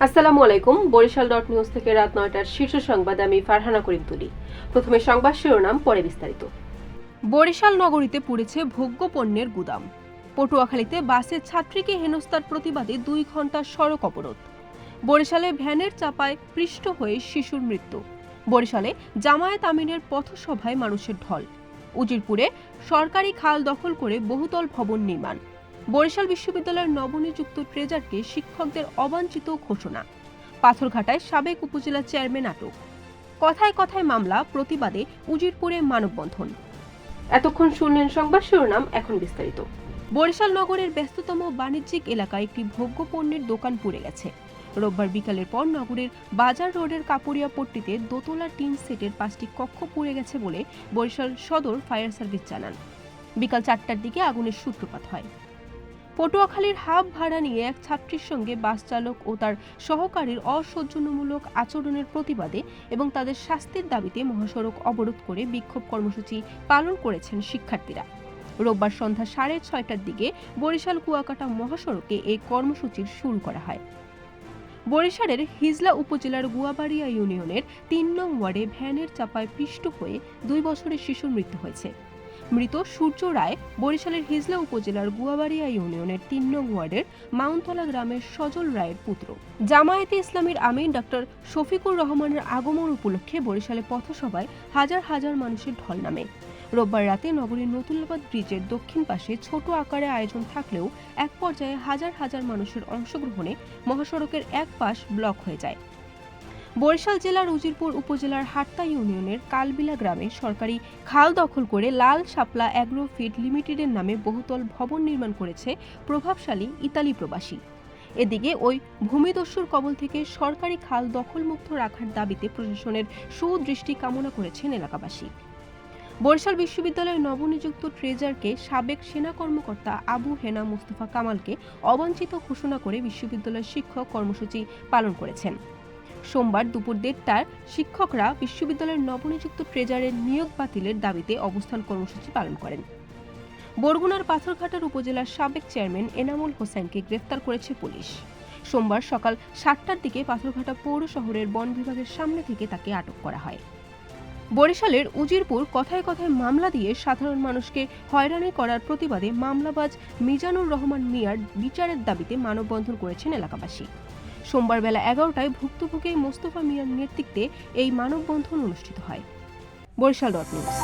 আসসালামু আলাইকুম। Barishal dot news থেকে রাত ৯টার শীর্ষ সংবাদ আমি ফারহানা করিম তুলি। প্রথমে সংবাদ শিরোনাম, পরে বিস্তারিত। বরিশাল নগরীতে পুড়েছে ভোগ্য পণ্যের গুদাম। পটুয়াখালীতে বাসের ছাত্রীকে হেনস্থার প্রতিবাদে ২ ঘণ্টা সড়ক অবরোধ। বরিশালে ভ্যানের চাপায় পৃষ্ঠ হয়ে শিশুর মৃত্যু। বরিশালে জামায়াত আমিনের পথসভায় মানুষের ঢল। উজিরপুরে সরকারি খাল দখল করে বহুতল ভবন নির্মাণ। বরিশাল বিশ্ববিদ্যালয়ের নবনিযুক্ত ট্রেজারকে শিক্ষকদের অবাঞ্ছিত ঘোষণা। পাথরঘাটায় সাবেক উপজেলা চেয়ারম্যান আটক। কথায় কথায় মামলা, প্রতিবাদে উজিরপুরে মানববন্ধন। এতক্ষণ শুনলেন সংবাদ শিরোনাম, এখন বিস্তারিত। বরিশাল নগরের ব্যস্ততম বাণিজ্যিক এলাকায় একটি ভোগ্য পণ্যের দোকান পুড়ে গেছে। রোববার বিকালের পর নগরের বাজার রোডের কাপুরিয়া পট্টিতে দোতলা টিন সেটের 5টি কক্ষ পুড়ে গেছে বলে বরিশাল সদর ফায়ার সার্ভিস জানান। বিকাল 4টার দিকে আগুনের সূত্রপাত হয়। পটুয়াখালীর হাব ভাড়া নিয়ে এক ছাত্রীর সঙ্গে বাস চালক ও তার সহকারীর অসৌজন্যমূলক আচরণের প্রতিবাদে এবং তাদের শাস্তির দাবিতে মহাসড়ক অবরোধ করে বিক্ষোভ কর্মসূচি পালন করেছেন শিক্ষার্থীরা। রোববার সন্ধ্যা 6:30টার দিকে বরিশাল কুয়াকাটা মহাসড়কে এই কর্মসূচি শুরু করা হয়। বরিশালের হিজলা উপজেলার গুয়াবাড়িয়া ইউনিয়নের ৩ নং ওয়ার্ডে ভ্যানের চাপায় পিষ্ট হয়ে 2 বছরের শিশুর মৃত্যু হয়েছে। মৃত সূর্য রায় বরিশালের হিজলা উপজেলার গুয়াবাড়িয়া ইউনিয়নের ৩ নং ওয়ার্ডের মাউন্টলা গ্রামের সজল রায়ের পুত্র। জামায়াতে ইসলামীর আমির ডক্টর শফিকুর রহমানের আগমন উপলক্ষে বরিশালে পথসভায় হাজার হাজার মানুষের ঢল নামে। রোববার রাতে নগরীর নতুলাবাদ ব্রিজের দক্ষিণ পাশে ছোট আকারে আয়োজন থাকলেও এক পর্যায়ে হাজার হাজার মানুষের অংশগ্রহণে মহাসড়কের এক পাশ ব্লক হয়ে যায়। বরিশাল জেলার উজিরপুর উপজেলার হাট্টা ইউনিয়নের কালবিলা গ্রামে সরকারি খাল দখল করে লাল শাপলা অ্যাগ্রো ফিড লিমিটেডের নামে বহুতল ভবন নির্মাণ করেছে প্রভাবশালী ইতালি প্রবাসী। এদিকে ওই ভূমিদস্যুর কবল থেকে সরকারি খাল দখলমুক্ত রাখার দাবিতে প্রশাসনের সুদৃষ্টি কামনা করেছেন এলাকাবাসী। বরিশাল বিশ্ববিদ্যালয়ের নবনিযুক্ত ট্রেজারকে সাবেক সেনা কর্মকর্তা আবু হেনা মোস্তফা কামালকে অবাঞ্ছিত ঘোষণা করে বিশ্ববিদ্যালয়ের শিক্ষক কর্মসূচি পালন করেছেন। সোমবার দুপুর 1:30টায় শিক্ষকরা বিশ্ববিদ্যালয়ের নবনিযুক্ত ট্রেজারের নিয়োগ বাতিলের দাবিতে অবস্থান কর্মসূচি পালন করেন। বরগুনার পাথরঘাটার উপজেলার সাবেক চেয়ারম্যান এনামুল হোসেনকে গ্রেফতার করেছে পুলিশ। সোমবার সকাল 7টার দিকে পাথরঘাটা পৌর শহরের বন বিভাগের সামনে থেকে তাকে আটক করা হয়। বরিশালের উজিরপুর কথায় কথায় মামলা দিয়ে সাধারণ মানুষকে হয়রানি করার প্রতিবাদে মামলাবাজ মিজানুর রহমান মিয়ার বিচারের দাবিতে মানববন্ধন করেছেন এলাকাবাসী। সোমবার বেলা 11টায় ভুক্তভোগী মোস্তফা মিয়ার নেতৃত্বে এই মানববন্ধন অনুষ্ঠিত হয়। Barishal dot news.